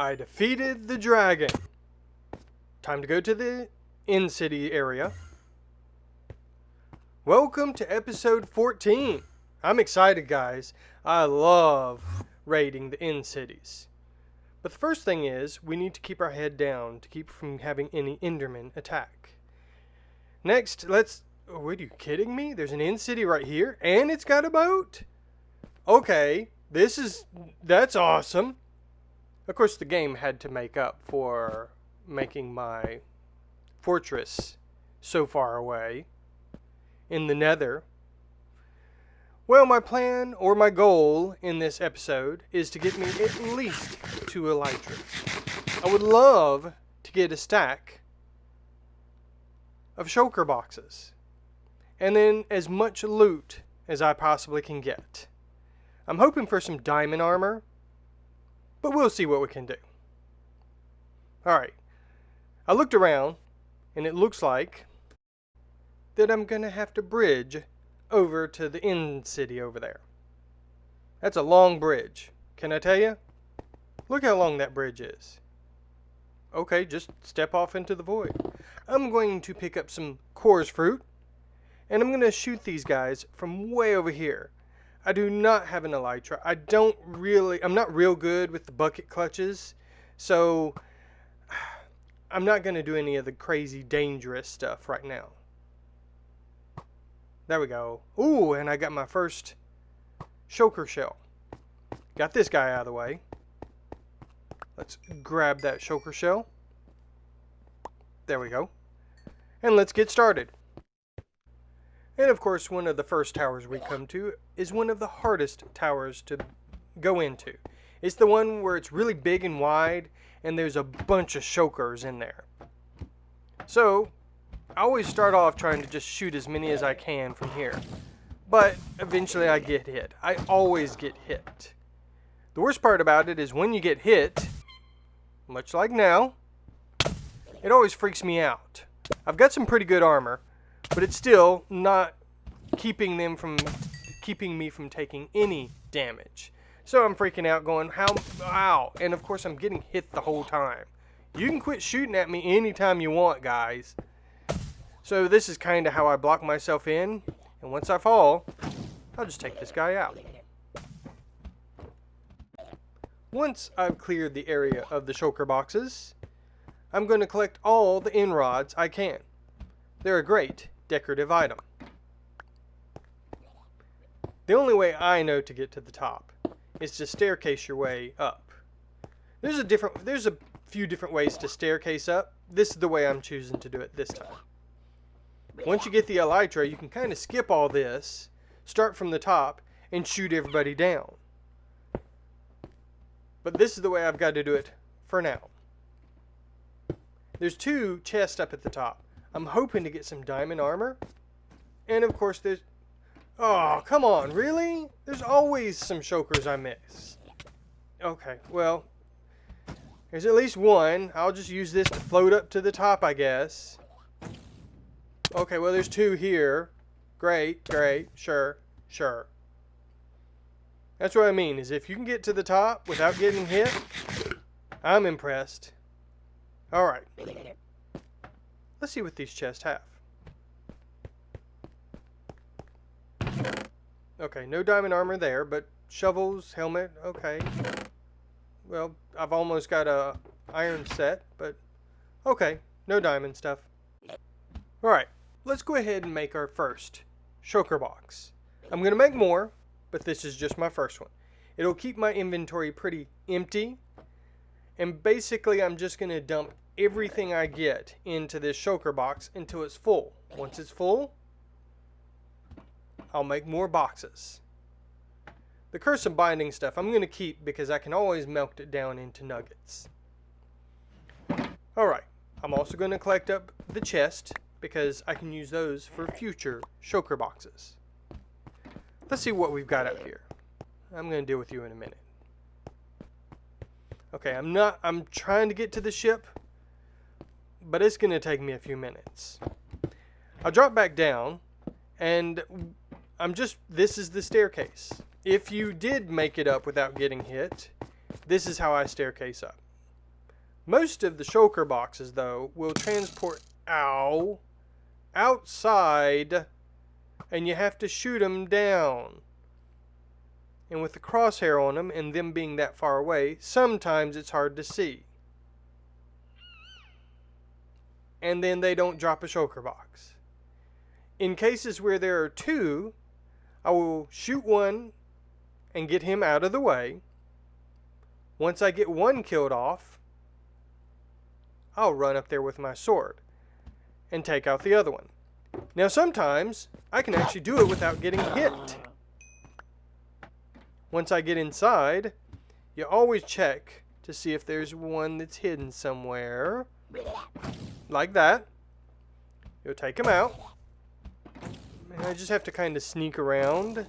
I defeated the dragon. Time to go to the in-city area. Welcome to episode 14. I'm excited, guys. I love raiding the in-cities. But the first thing is, we need to keep our head down to keep from having any Endermen attack. Next, What, are you kidding me? There's an in-city right here, and it's got a boat? Okay, that's awesome. Of course, the game had to make up for making my fortress so far away in the Nether. Well, my plan or my goal in this episode is to get me at least 2 elytras. I would love to get a stack of shulker boxes, and then as much loot as I possibly can get. I'm hoping for some diamond armor, but we'll see what we can do. Alright, I looked around, and it looks like that I'm going to have to bridge over to the end city over there. That's a long bridge. Can I tell you? Look how long that bridge is. Okay, just step off into the void. I'm going to pick up some coarse fruit, and I'm going to shoot these guys from way over here. I do not have an elytra. I'm not real good with the bucket clutches, so I'm not going to do any of the crazy dangerous stuff right now. There we go. Ooh, and I got my first shulker shell. Got this guy out of the way. Let's grab that shulker shell. There we go. And let's get started. And of course, one of the first towers we come to is one of the hardest towers to go into. It's the one where it's really big and wide, and there's a bunch of shulkers in there. So, I always start off trying to just shoot as many as I can from here. But eventually I get hit. I always get hit. The worst part about it is when you get hit, much like now, it always freaks me out. I've got some pretty good armor, but it's still not keeping me from taking any damage. So I'm freaking out going, ow. And of course I'm getting hit the whole time. You can quit shooting at me anytime you want, guys. So this is kind of how I block myself in. And once I fall, I'll just take this guy out. Once I've cleared the area of the shulker boxes, I'm going to collect all the end rods I can. They're a great decorative item. The only way I know to get to the top is to staircase your way up. There's a few different ways to staircase up. This is the way I'm choosing to do it this time. Once you get the elytra, you can kind of skip all this, start from the top, and shoot everybody down. But this is the way I've got to do it for now. There's 2 chests up at the top. I'm hoping to get some diamond armor. And of course there's... Oh, come on, really? There's always some shulkers I miss. Okay, well, there's at least one. I'll just use this to float up to the top, I guess. Okay, well, there's 2 here. Great, sure. That's what I mean, is if you can get to the top without getting hit, I'm impressed. Alright. Let's see what these chests have. Okay, no diamond armor there, but shovels, helmet, okay. Well, I've almost got a iron set, but okay, no diamond stuff. Alright, let's go ahead and make our first shulker box. I'm going to make more, but this is just my first one. It'll keep my inventory pretty empty, and basically I'm just going to dump everything I get into this shulker box until it's full. Once it's full, I'll make more boxes. The curse and binding stuff I'm going to keep because I can always melt it down into nuggets. Alright, I'm also going to collect up the chest because I can use those for future shulker boxes. Let's see what we've got up here. I'm going to deal with you in a minute. Okay, I'm trying to get to the ship, but it's going to take me a few minutes. I'll drop back down, and this is the staircase. If you did make it up without getting hit, this is how I staircase up. Most of the shulker boxes, though, will transport outside, and you have to shoot them down. And with the crosshair on them and them being that far away, sometimes it's hard to see. And then they don't drop a shulker box. In cases where there are two, I will shoot one and get him out of the way. Once I get one killed off, I'll run up there with my sword and take out the other one. Now sometimes I can actually do it without getting hit. Once I get inside, you always check to see if there's one that's hidden somewhere. Like that. You'll take him out. And I just have to kind of sneak around.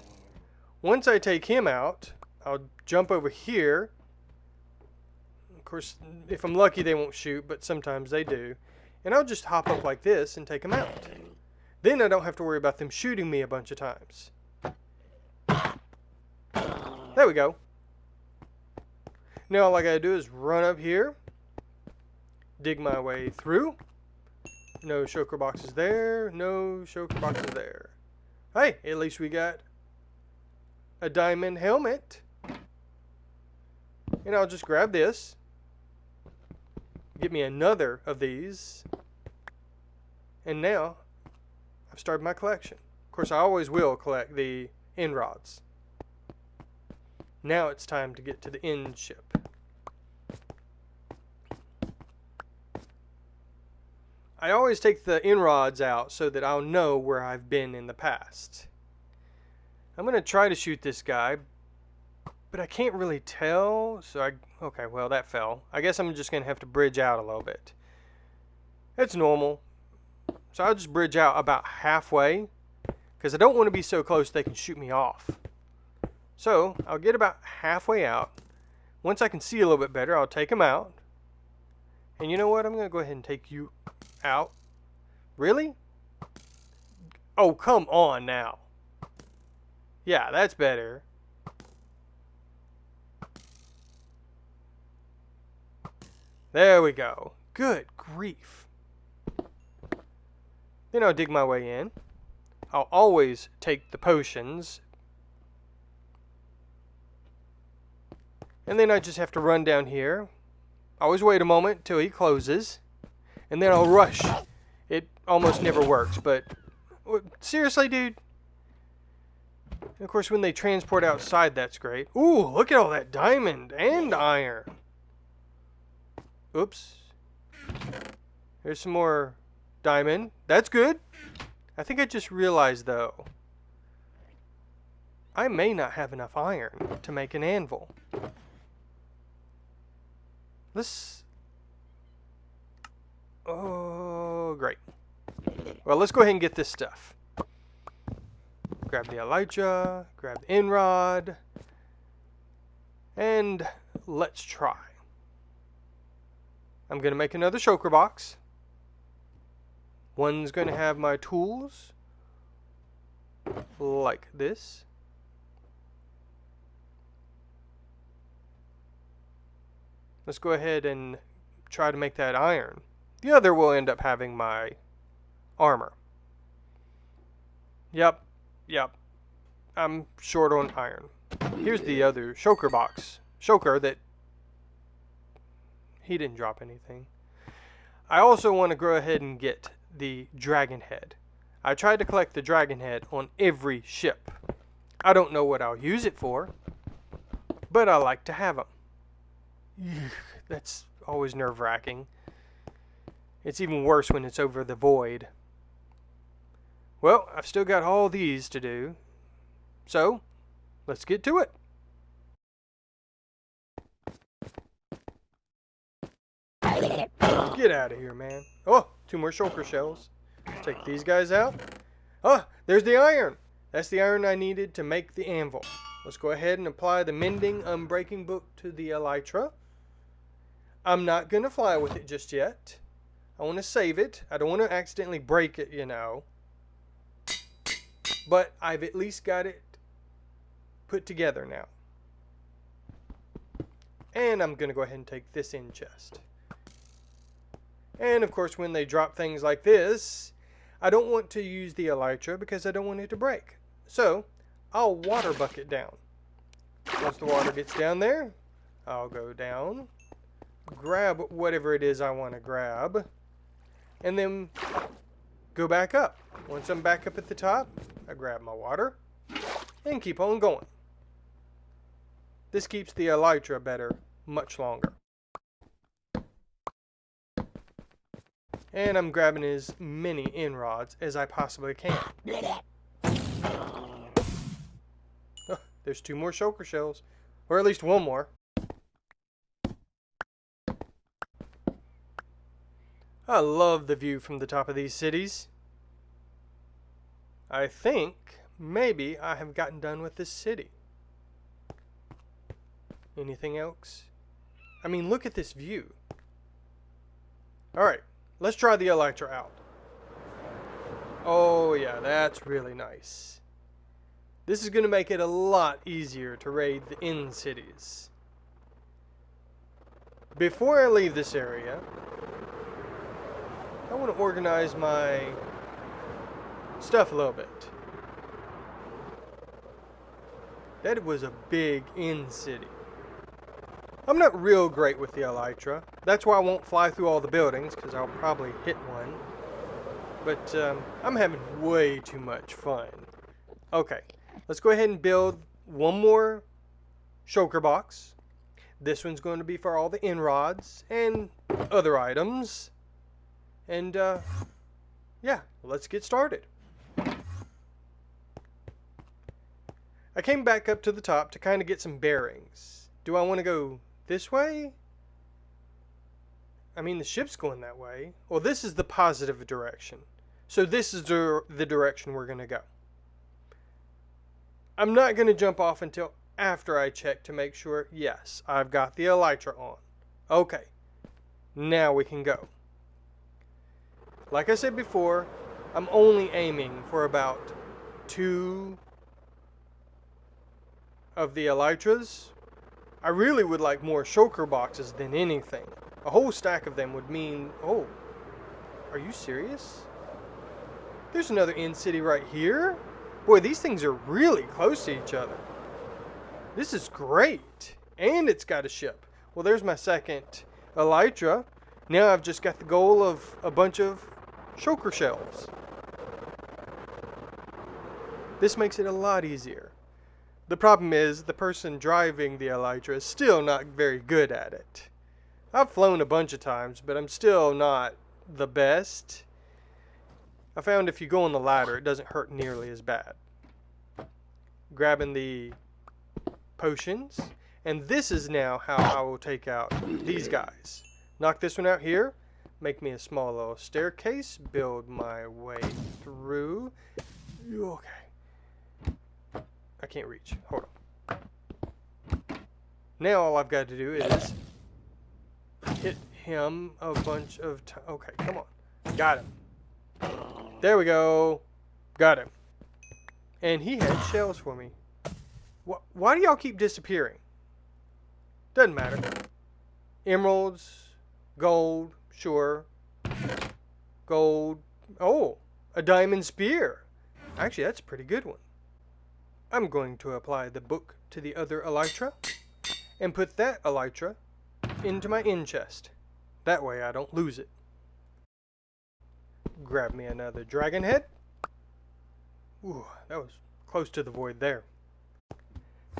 Once I take him out, I'll jump over here. Of course, if I'm lucky, they won't shoot, but sometimes they do. And I'll just hop up like this and take them out. Then I don't have to worry about them shooting me a bunch of times. There we go. Now all I gotta do is run up here, dig my way through. No shulker boxes there, no shulker boxes there. Hey, at least we got a diamond helmet. And I'll just grab this. Get me another of these. And now I've started my collection. Of course, I always will collect the end rods. Now it's time to get to the end ship. I always take the end rods out so that I'll know where I've been in the past. I'm going to try to shoot this guy, but I can't really tell. Okay, well that fell. I guess I'm just going to have to bridge out a little bit. It's normal. So I'll just bridge out about halfway, because I don't want to be so close they can shoot me off. So I'll get about halfway out. Once I can see a little bit better, I'll take him out. And you know what? I'm going to go ahead and take you out. Really? Oh, come on now. Yeah, that's better. There we go. Good grief. Then I'll dig my way in. I'll always take the potions. And then I just have to run down here. Always wait a moment till he closes. And then I'll rush. It almost never works, but seriously, dude? And of course, when they transport outside, that's great. Ooh, look at all that diamond and iron. Oops. There's some more diamond. That's good. I think I just realized, though, I may not have enough iron to make an anvil. Oh, great. Well, let's go ahead and get this stuff. Grab the elytra, grab the end rod, and let's try. I'm going to make another shulker box. One's going to have my tools, like this. Let's go ahead and try to make that iron. The other will end up having my armor. Yep. I'm short on iron. Here's the other shulker box. Shulker that he didn't drop anything. I also want to go ahead and get the dragon head. I tried to collect the dragon head on every ship. I don't know what I'll use it for, but I like to have them. That's always nerve-wracking. It's even worse when it's over the void. Well, I've still got all these to do. So, let's get to it. Get out of here, man. Oh, 2 more shulker shells. Let's take these guys out. Ah, there's the iron. That's the iron I needed to make the anvil. Let's go ahead and apply the Mending Unbreaking book to the elytra. I'm not going to fly with it just yet. I want to save it. I don't want to accidentally break it, you know. But I've at least got it put together now. And I'm going to go ahead and take this in chest. And of course, when they drop things like this, I don't want to use the elytra because I don't want it to break. So I'll water bucket down. Once the water gets down there, I'll go down, grab whatever it is I want to grab, and then go back up. Once I'm back up at the top, I grab my water and keep on going. This keeps the elytra better much longer. And I'm grabbing as many end rods as I possibly can. Oh, there's 2 more shulker shells, or at least 1 more. I love the view from the top of these cities. I think maybe I have gotten done with this city. Anything else? I mean, look at this view. Alright, let's try the elytra out. Oh yeah, that's really nice. This is going to make it a lot easier to raid the end cities. Before I leave this area, I want to organize my stuff a little bit. That was a big end city. I'm not real great with the elytra. That's why I won't fly through all the buildings, because I'll probably hit one. But I'm having way too much fun. Okay, let's go ahead and build 1 more shulker box. This one's going to be for all the end rods and other items. And yeah, let's get started. I came back up to the top to kind of get some bearings. Do I want to go this way? I mean, the ship's going that way. Well, this is the positive direction. So this is the direction we're going to go. I'm not going to jump off until after I check to make sure, yes, I've got the elytra on. Okay, now we can go. Like I said before, I'm only aiming for about 2 of the elytras. I really would like more shulker boxes than anything. A whole stack of them would mean... Oh, are you serious? There's another end city right here. Boy, these things are really close to each other. This is great. And it's got a ship. Well, there's my second elytra. Now I've just got the goal of a bunch of shulker shells. This makes it a lot easier. The problem is the person driving the elytra is still not very good at it. I've flown a bunch of times, but I'm still not the best. I found if you go on the ladder, it doesn't hurt nearly as bad. Grabbing the potions. And this is now how I will take out these guys. Knock this one out here. Make me a small little staircase. Build my way through. Okay. I can't reach. Hold on. Now all I've got to do is hit him a bunch of times. Okay, come on. Got him. There we go. Got him. And he had shells for me. Why do y'all keep disappearing? Doesn't matter. Emeralds, gold, sure. Gold. Oh, a diamond spear. Actually, that's a pretty good one. I'm going to apply the book to the other elytra and put that elytra into my end chest. That way I don't lose it. Grab me another dragon head. Ooh, that was close to the void there.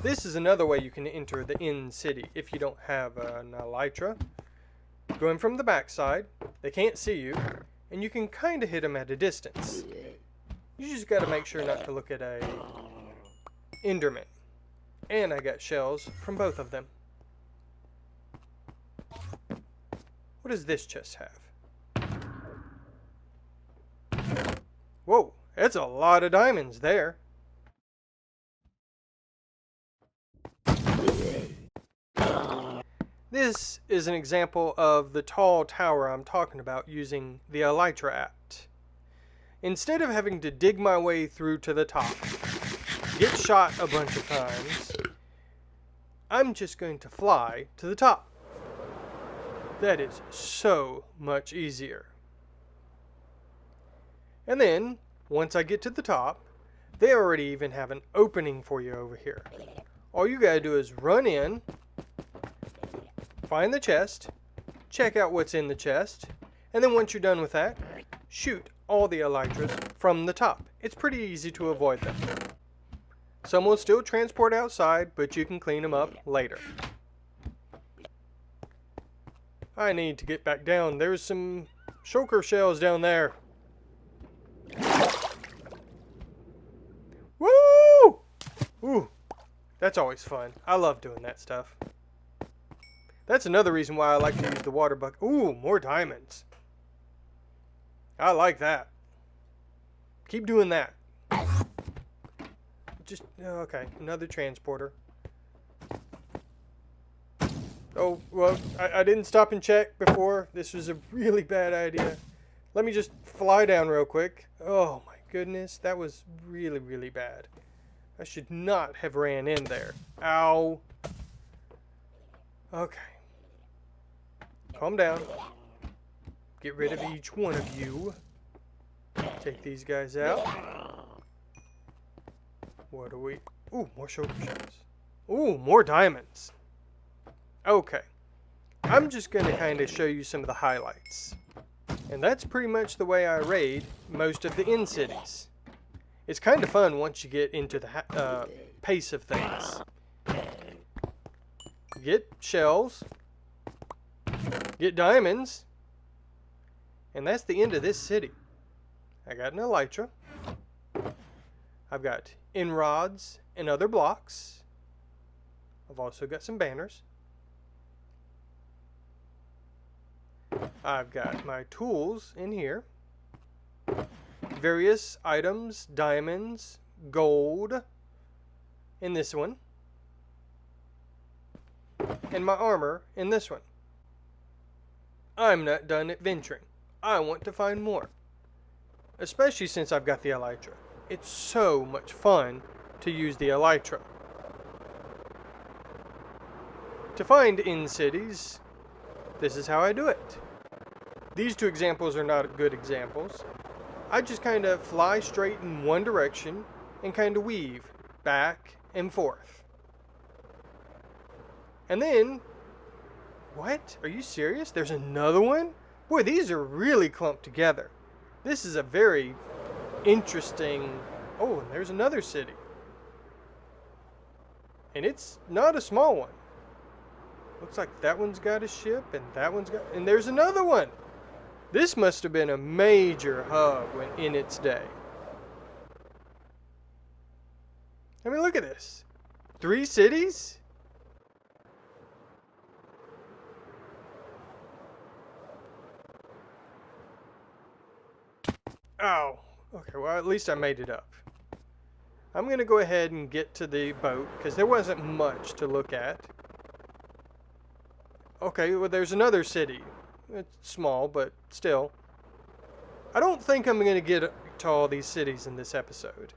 This is another way you can enter the end city if you don't have an elytra. Go in from the backside. They can't see you, and you can kind of hit them at a distance. You just got to make sure not to look at a Enderman. And I got shells from both of them. What does this chest have? Whoa, that's a lot of diamonds there. This is an example of the tall tower I'm talking about using the elytra at. Instead of having to dig my way through to the top, get shot a bunch of times, I'm just going to fly to the top. That is so much easier. And then, once I get to the top, they already even have an opening for you over here. All you gotta do is run in, find the chest, check out what's in the chest, and then once you're done with that, shoot all the elytras from the top. It's pretty easy to avoid them. Some will still transport outside, but you can clean them up later. I need to get back down. There's some shulker shells down there. Woo! Ooh, that's always fun. I love doing that stuff. That's another reason why I like to use the water bucket. Ooh, more diamonds. I like that. Keep doing that. Just, okay, another transporter. Oh, well, I didn't stop and check before. This was a really bad idea. Let me just fly down real quick. Oh my goodness, that was really, really bad. I should not have ran in there. Ow. Okay. Calm down. Get rid of each one of you. Take these guys out. What do we... Ooh, more shulker shells. Ooh, more diamonds. Okay. I'm just going to kind of show you some of the highlights. And that's pretty much the way I raid most of the end cities. It's kind of fun once you get into the pace of things. Get shells. Get diamonds. And that's the end of this city. I got an elytra. I've got rods and other blocks. I've also got some banners. I've got my tools in here. Various items, diamonds, gold in this one. And my armor in this one. I'm not done adventuring. I want to find more. Especially since I've got the elytra. It's so much fun to use the elytra. To find in cities, this is how I do it. These two examples are not good examples. I just kind of fly straight in one direction and kind of weave back and forth. And then, what? Are you serious? There's another one? Boy, these are really clumped together. This is a very interesting... Oh, and there's another city. And it's not a small one. Looks like that one's got a ship, and that one's got... And there's another one! This must have been a major hub when in its day. I mean, look at this. 3 cities? Oh, okay, well, at least I made it up. I'm going to go ahead and get to the boat, because there wasn't much to look at. Okay, well, there's another city. It's small, but still. I don't think I'm going to get to all these cities in this episode.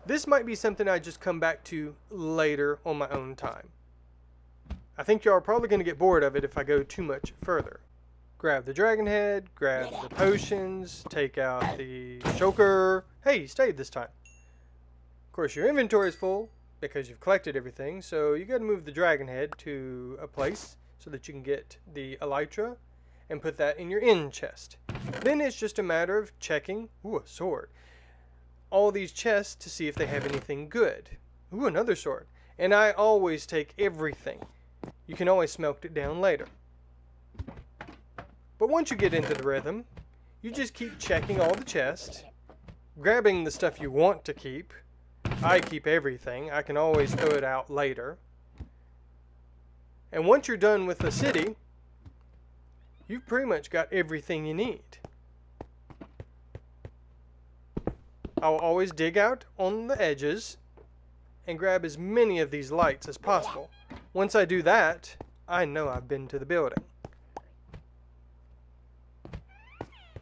This might be something I just come back to later on my own time. I think y'all are probably going to get bored of it if I go too much further. Grab the dragon head, grab the potions, take out the shulker. Hey, you stayed this time. Of course, your inventory is full because you've collected everything, so you got to move the dragon head to a place so that you can get the elytra and put that in your end chest. Then it's just a matter of checking, ooh, a sword, all these chests to see if they have anything good. Ooh, another sword. And I always take everything. You can always smelt it down later. But once you get into the rhythm, you just keep checking all the chests, grabbing the stuff you want to keep. I keep everything. I can always throw it out later. And once you're done with the city, you've pretty much got everything you need. I'll always dig out on the edges and grab as many of these lights as possible. Once I do that, I know I've been to the building.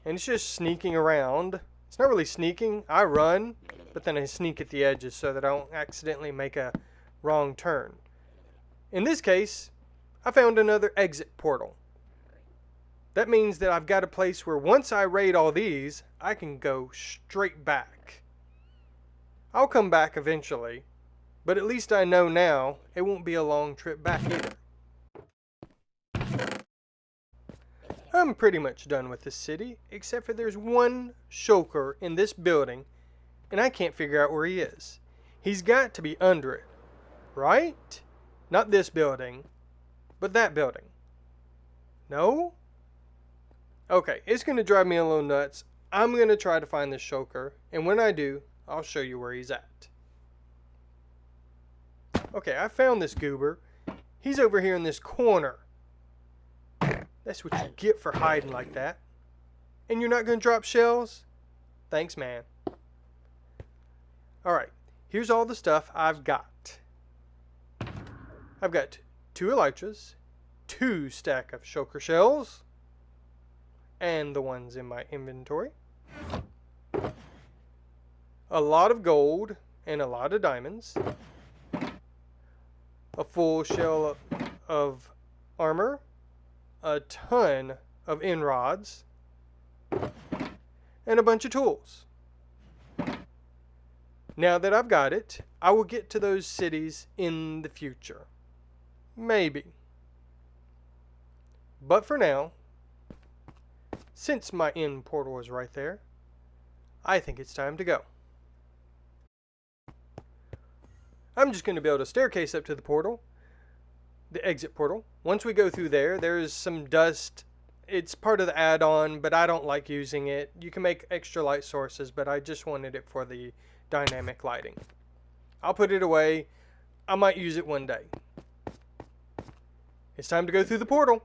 And it's just sneaking around. It's not really sneaking. I run, but then I sneak at the edges so that I don't accidentally make a wrong turn. In this case, I found another exit portal. That means that I've got a place where once I raid all these, I can go straight back. I'll come back eventually, but at least I know now it won't be a long trip back either. I'm pretty much done with this city, except for there's one shulker in this building, and I can't figure out where he is. He's got to be under it, right? Not this building, but that building. No? Okay, it's going to drive me a little nuts. I'm going to try to find this shulker, and when I do, I'll show you where he's at. Okay, I found this goober. He's over here in this corner. That's what you get for hiding like that. And you're not going to drop shells? Thanks, man. Alright, here's all the stuff I've got. I've got 2 elytras, 2 stack of shulker shells, and the ones in my inventory. A lot of gold and a lot of diamonds. A full shell of armor. A ton of end rods. And a bunch of tools. Now that I've got it, I will get to those cities in the future. Maybe. But for now, since my end portal is right there, I think it's time to go. I'm just going to build a staircase up to the portal, the exit portal. Once we go through there, there's some dust. It's part of the add-on, but I don't like using it. You can make extra light sources, but I just wanted it for the dynamic lighting. I'll put it away. I might use it one day. It's time to go through the portal.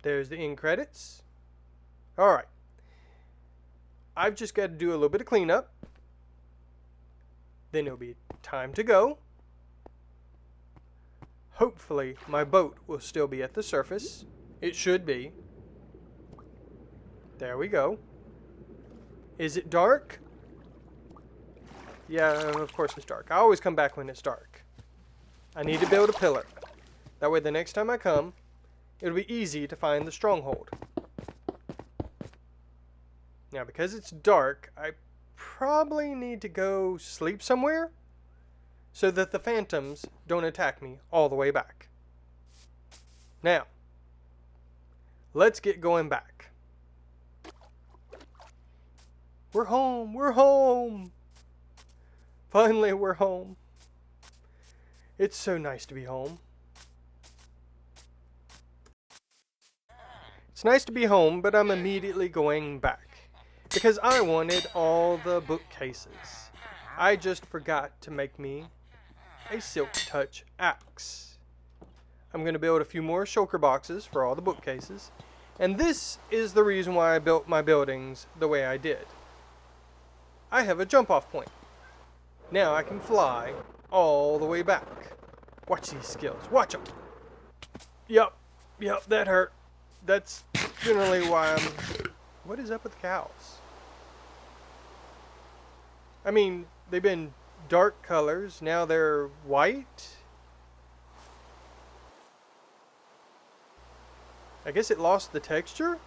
There's the end credits. Alright. I've just got to do a little bit of cleanup. Then it'll be time to go. Hopefully my boat will still be at the surface. It should be. There we go. Is it dark? Yeah, of course it's dark. I always come back when it's dark. I need to build a pillar. That way the next time I come, it'll be easy to find the stronghold. Now because it's dark, I probably need to go sleep somewhere so that the phantoms don't attack me all the way back. Now, let's get going back. We're home! We're home! Finally, we're home. It's so nice to be home. It's nice to be home, but I'm immediately going back because I wanted all the bookcases. I just forgot to make me a silk touch axe. I'm going to build a few more shulker boxes for all the bookcases, and this is the reason why I built my buildings the way I did. I have a jump off point. Now I can fly all the way back. Watch these skills. Watch them. Yep, that hurt. That's generally why I'm... What is up with the cows? I mean, they've been dark colors. Now they're white. I guess it lost the texture?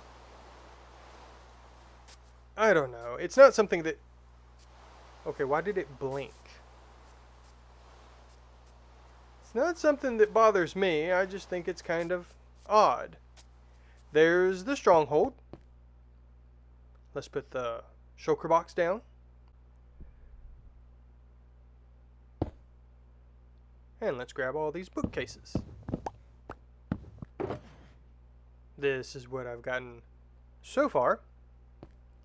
I don't know. It's not something that... Okay, why did it blink? It's not something that bothers me. I just think it's kind of odd. There's the stronghold. Let's put the shulker box down. And let's grab all these bookcases. This is what I've gotten so far.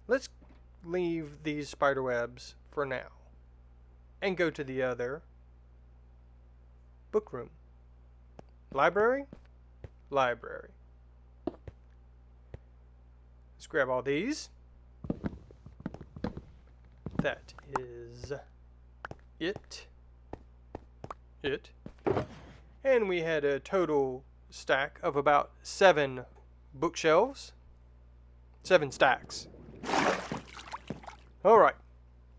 Let's leave these spider webs for now and go to the other book room. Library? Library. Let's grab all these. That is it. And we had a total stack of about 7 bookshelves. 7 stacks. Alright,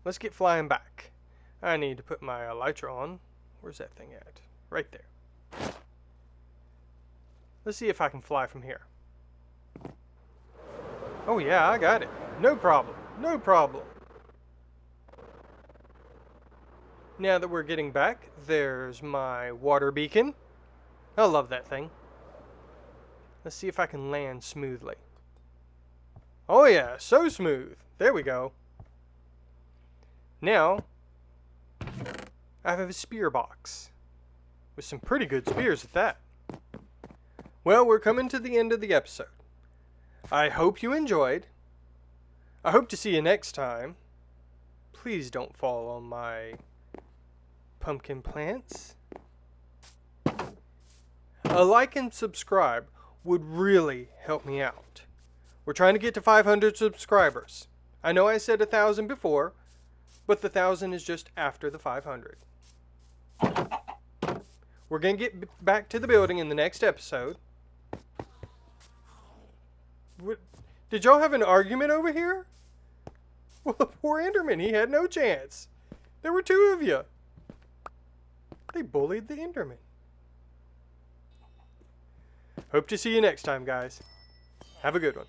let's get flying back. I need to put my elytra on. Where's that thing at? Right there. Let's see if I can fly from here. Oh yeah, I got it. No problem. No problem. Now that we're getting back, there's my water beacon. I love that thing. Let's see if I can land smoothly. Oh yeah, so smooth. There we go. Now, I have a spear box. With some pretty good spears at that. Well, we're coming to the end of the episode. I hope you enjoyed. I hope to see you next time. Please don't fall on my pumpkin plants. A like and subscribe would really help me out. We're trying to get to 500 subscribers. I know I said 1,000 before, but the 1,000 is just after the 500. We're going to get back to the building in the next episode. What, did y'all have an argument over here? Well, the poor Enderman, he had no chance. There were two of you. They bullied the Enderman. Hope to see you next time, guys. Have a good one.